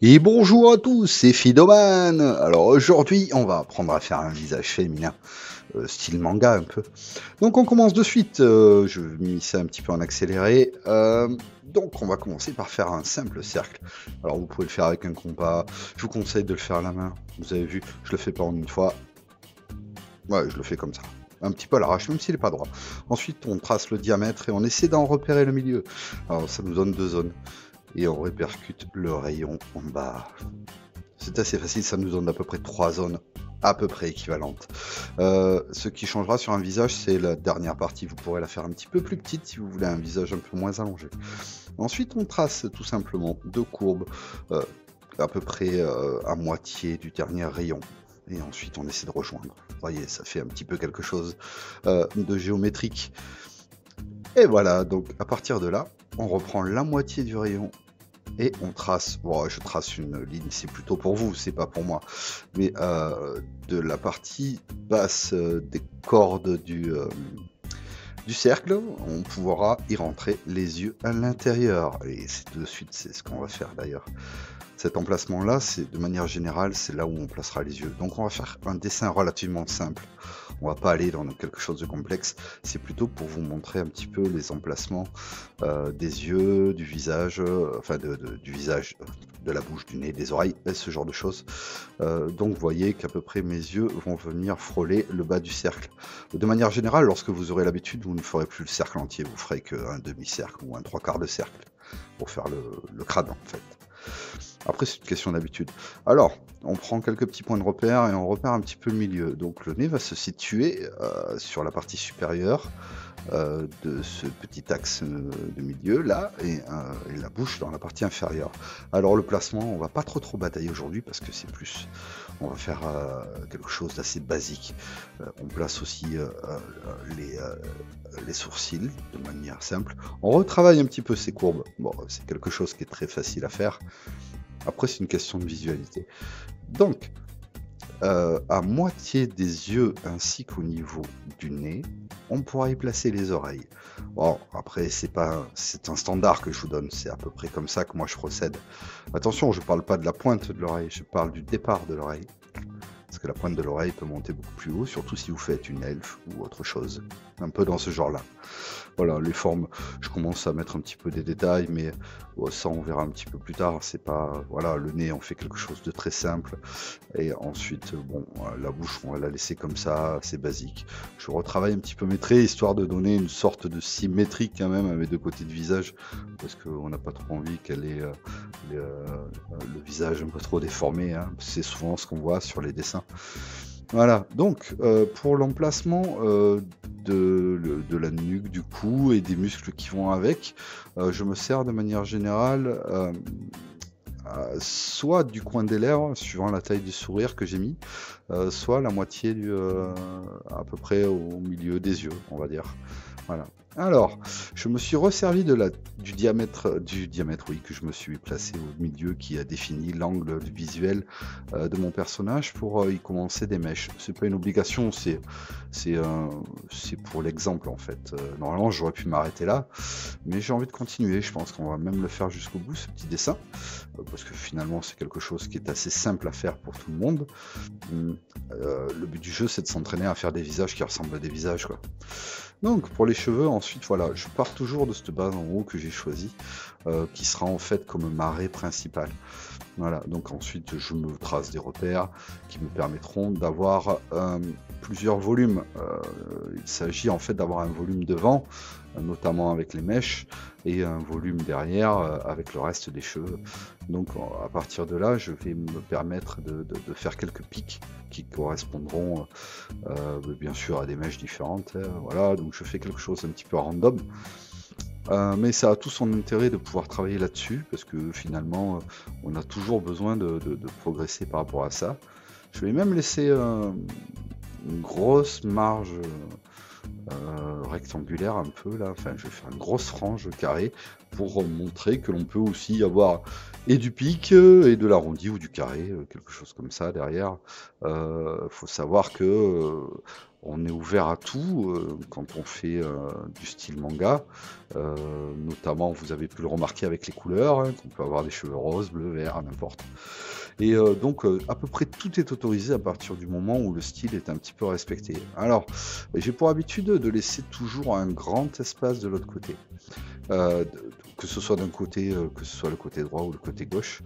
Et bonjour à tous, c'est Fidoman. Alors aujourd'hui, on va apprendre à faire un visage féminin, style manga un peu. Donc on commence de suite, je mis ça un petit peu en accéléré. Donc on va commencer par faire un simple cercle. Alors vous pouvez le faire avec un compas, je vous conseille de le faire à la main. Vous avez vu, je le fais pas en une fois. Ouais, je le fais comme ça. Un petit peu à l'arrache, même s'il n'est pas droit. Ensuite, on trace le diamètre et on essaie d'en repérer le milieu. Alors ça nous donne deux zones. Et on répercute le rayon en bas. C'est assez facile, ça nous donne à peu près 3 zones à peu près équivalentes. Ce qui changera sur un visage, c'est la dernière partie. Vous pourrez la faire un petit peu plus petite si vous voulez un visage un peu moins allongé. Ensuite, on trace tout simplement deux courbes à peu près à moitié du dernier rayon. Et ensuite, on essaie de rejoindre. Vous voyez, ça fait un petit peu quelque chose de géométrique. Et voilà, donc à partir de là, on reprend la moitié du rayon et on trace, bon, je trace une ligne, c'est plutôt pour vous, c'est pas pour moi, mais de la partie basse des cordes du cercle, on pourra y rentrer les yeux à l'intérieur. Et c'est de suite, c'est ce qu'on va faire d'ailleurs. Cet emplacement-là, c'est de manière générale, c'est là où on placera les yeux. Donc on va faire un dessin relativement simple. On va pas aller dans quelque chose de complexe. C'est plutôt pour vous montrer un petit peu les emplacements des yeux, du visage, enfin du visage, de la bouche, du nez, des oreilles, ce genre de choses. Donc vous voyez qu'à peu près mes yeux vont venir frôler le bas du cercle. De manière générale, lorsque vous aurez l'habitude, vous ne ferez plus le cercle entier, vous ferez qu'un demi-cercle ou un trois quarts de cercle pour faire le crâne en fait. Après, c'est une question d'habitude. Alors, on prend quelques petits points de repère et on repère un petit peu le milieu. Donc, le nez va se situer sur la partie supérieure de ce petit axe de milieu là et la bouche dans la partie inférieure. Alors, le placement, on va pas trop batailler aujourd'hui parce que c'est plus. On va faire quelque chose d'assez basique. On place aussi les sourcils de manière simple. On retravaille un petit peu ces courbes. Bon, c'est quelque chose qui est très facile à faire. Après, c'est une question de visualité. Donc, à moitié des yeux ainsi qu'au niveau du nez, on pourra y placer les oreilles. Bon, après, c'est un standard que je vous donne, c'est à peu près comme ça que moi je procède. Attention, je ne parle pas de la pointe de l'oreille, je parle du départ de l'oreille. Parce que la pointe de l'oreille peut monter beaucoup plus haut, surtout si vous faites une elfe ou autre chose. Un peu dans ce genre-là. Voilà, les formes, je commence à mettre un petit peu des détails, mais ça on verra un petit peu plus tard. C'est pas, voilà, le nez on fait quelque chose de très simple, et ensuite, bon, la bouche on va la laisser comme ça, c'est basique. Je retravaille un petit peu mes traits histoire de donner une sorte de symétrie quand même à mes deux côtés de visage, parce qu'on n'a pas trop envie qu'elle ait le visage un peu trop déformé. Hein. C'est souvent ce qu'on voit sur les dessins. Voilà, donc pour l'emplacement de la nuque, du cou et des muscles qui vont avec, je me sers de manière générale soit du coin des lèvres, suivant la taille du sourire que j'ai mis, soit la moitié à peu près au milieu des yeux, on va dire. Voilà. Alors, je me suis resservi du diamètre, oui, que je me suis placé au milieu, qui a défini l'angle visuel de mon personnage pour y commencer des mèches. C'est pas une obligation, c'est pour l'exemple en fait. Normalement, j'aurais pu m'arrêter là, mais j'ai envie de continuer. Je pense qu'on va même le faire jusqu'au bout, ce petit dessin, parce que finalement, c'est quelque chose qui est assez simple à faire pour tout le monde. Le but du jeu, c'est de s'entraîner à faire des visages qui ressemblent à des visages, quoi. Donc pour les cheveux, ensuite voilà, je pars toujours de cette base en haut que j'ai choisi, qui sera en fait comme ma raie principale. Voilà, donc ensuite je me trace des repères qui me permettront d'avoir plusieurs volumes. Il s'agit en fait d'avoir un volume devant, notamment avec les mèches, et un volume derrière avec le reste des cheveux. Donc à partir de là, je vais me permettre de faire quelques pics qui correspondront bien sûr à des mèches différentes. Voilà, donc je fais quelque chose un petit peu random. Mais ça a tout son intérêt de pouvoir travailler là-dessus, parce que finalement, on a toujours besoin de progresser par rapport à ça. Je vais même laisser une grosse marge rectangulaire un peu là, enfin je vais faire une grosse frange carrée pour montrer que l'on peut aussi avoir et du pic et de l'arrondi ou du carré, quelque chose comme ça derrière. Faut savoir que on est ouvert à tout quand on fait du style manga. Notamment, vous avez pu le remarquer avec les couleurs, hein, qu'on peut avoir des cheveux roses, bleus, verts, n'importe. Et donc, à peu près tout est autorisé à partir du moment où le style est un petit peu respecté. Alors, j'ai pour habitude de laisser toujours un grand espace de l'autre côté. Que ce soit d'un côté, que ce soit le côté droit ou le côté gauche.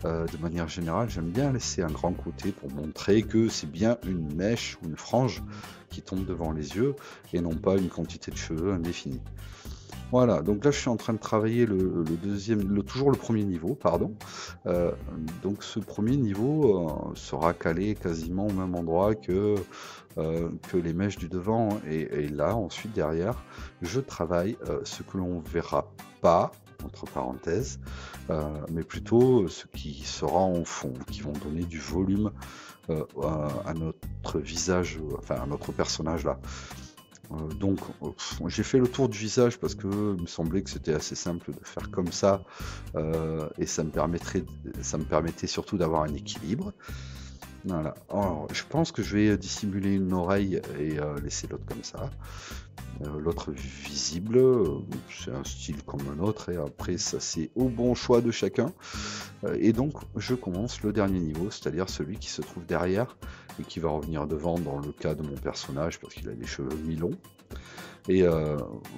De manière générale, j'aime bien laisser un grand côté pour montrer que c'est bien une mèche ou une frange qui tombe devant les yeux et non pas une quantité de cheveux indéfinie. Voilà, donc là je suis en train de travailler toujours le premier niveau, pardon. Donc ce premier niveau sera calé quasiment au même endroit que les mèches du devant. Et là, ensuite, derrière, je travaille ce que l'on verra pas, entre parenthèses, mais plutôt ce qui sera en fond, qui vont donner du volume à notre visage, enfin à notre personnage là. Donc j'ai fait le tour du visage parce que il me semblait que c'était assez simple de faire comme ça et ça me permettait surtout d'avoir un équilibre. Voilà. Alors, je pense que je vais dissimuler une oreille et laisser l'autre comme ça. L'autre visible, c'est un style comme un autre et après ça c'est au bon choix de chacun. Et donc je commence le dernier niveau, c'est-à-dire celui qui se trouve derrière et qui va revenir devant dans le cas de mon personnage parce qu'il a des cheveux mi-longs. Et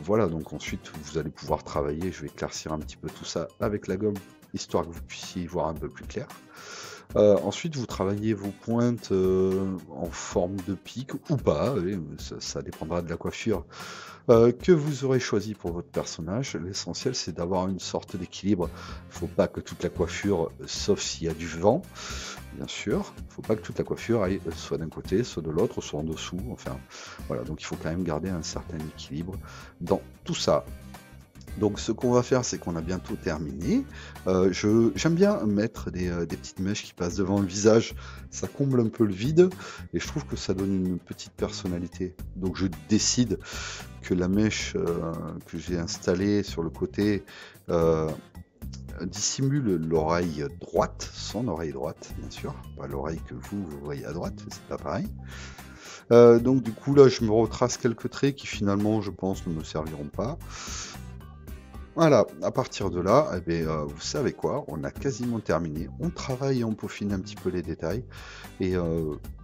voilà, donc ensuite vous allez pouvoir travailler, je vais éclaircir un petit peu tout ça avec la gomme, histoire que vous puissiez y voir un peu plus clair. Ensuite, vous travaillez vos pointes en forme de pic ou pas, ça dépendra de la coiffure que vous aurez choisi pour votre personnage. L'essentiel, c'est d'avoir une sorte d'équilibre. Il ne faut pas que toute la coiffure, sauf s'il y a du vent, bien sûr, il ne faut pas que toute la coiffure aille soit d'un côté, soit de l'autre, soit en dessous. Enfin, voilà, donc il faut quand même garder un certain équilibre dans tout ça. Donc ce qu'on va faire, c'est qu'on a bientôt terminé. J'aime bien mettre des petites mèches qui passent devant le visage, ça comble un peu le vide et je trouve que ça donne une petite personnalité. Donc je décide que la mèche que j'ai installée sur le côté dissimule l'oreille droite, son oreille droite bien sûr, pas l'oreille que vous voyez à droite, c'est pas pareil. Donc du coup là je me retrace quelques traits qui finalement je pense ne me serviront pas. Voilà, à partir de là, eh bien, vous savez quoi, on a quasiment terminé. On travaille et on peaufine un petit peu les détails. Et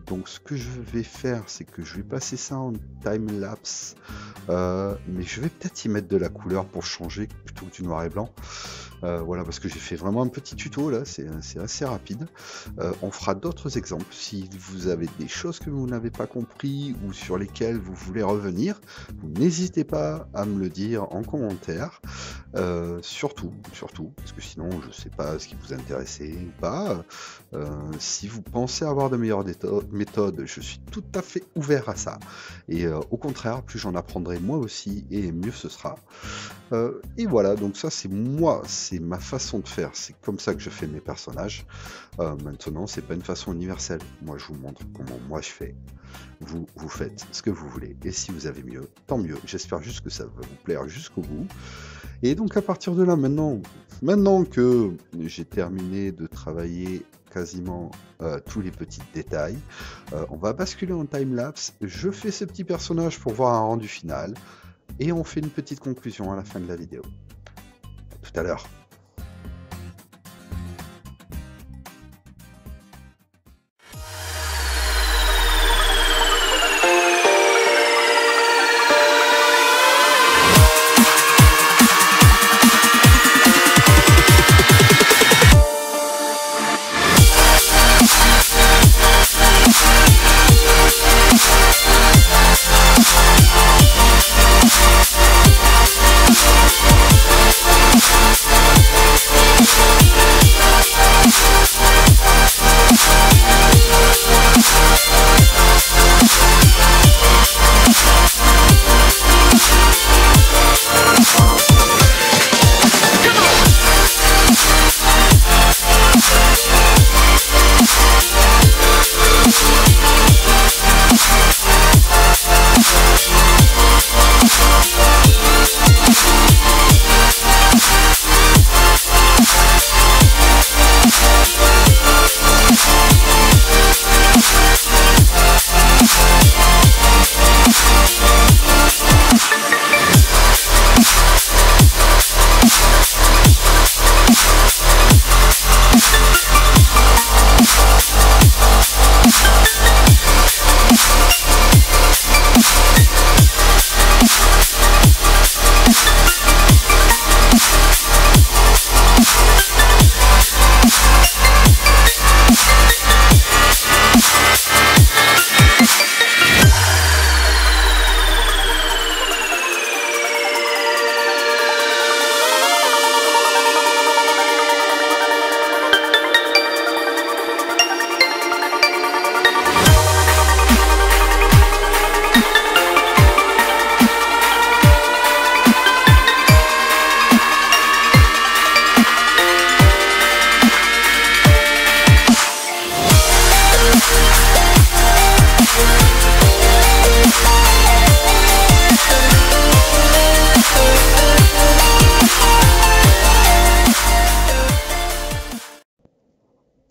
donc ce que je vais faire, c'est que je vais passer ça en time-lapse. Mais je vais peut-être y mettre de la couleur pour changer plutôt que du noir et blanc. Voilà, parce que j'ai fait vraiment un petit tuto là, c'est assez rapide. On fera d'autres exemples. Si vous avez des choses que vous n'avez pas compris ou sur lesquelles vous voulez revenir, vous n'hésitez pas à me le dire en commentaire. Surtout, parce que sinon je ne sais pas ce qui vous intéressait ou pas. Si vous pensez avoir de meilleures méthodes, je suis tout à fait ouvert à ça. Et au contraire, plus j'en apprendrai moi aussi, et mieux ce sera. Et voilà, donc ça c'est moi, c'est ma façon de faire, c'est comme ça que je fais mes personnages. Maintenant, c'est pas une façon universelle. Moi, je vous montre comment moi je fais. Vous faites ce que vous voulez. Et si vous avez mieux, tant mieux. J'espère juste que ça va vous plaire jusqu'au bout. Et donc à partir de là, maintenant que j'ai terminé de travailler quasiment tous les petits détails, on va basculer en time-lapse. Je fais ce petit personnage pour voir un rendu final. Et on fait une petite conclusion à la fin de la vidéo. À tout à l'heure.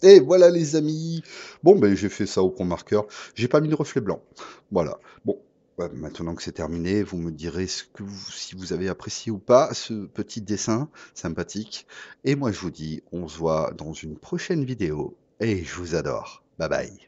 Et voilà les amis. Bon, ben j'ai fait ça au point marqueur. J'ai pas mis de reflet blanc. Voilà. Bon, maintenant que c'est terminé, vous me direz si vous avez apprécié ou pas ce petit dessin sympathique. Et moi je vous dis, on se voit dans une prochaine vidéo. Et je vous adore. Bye bye.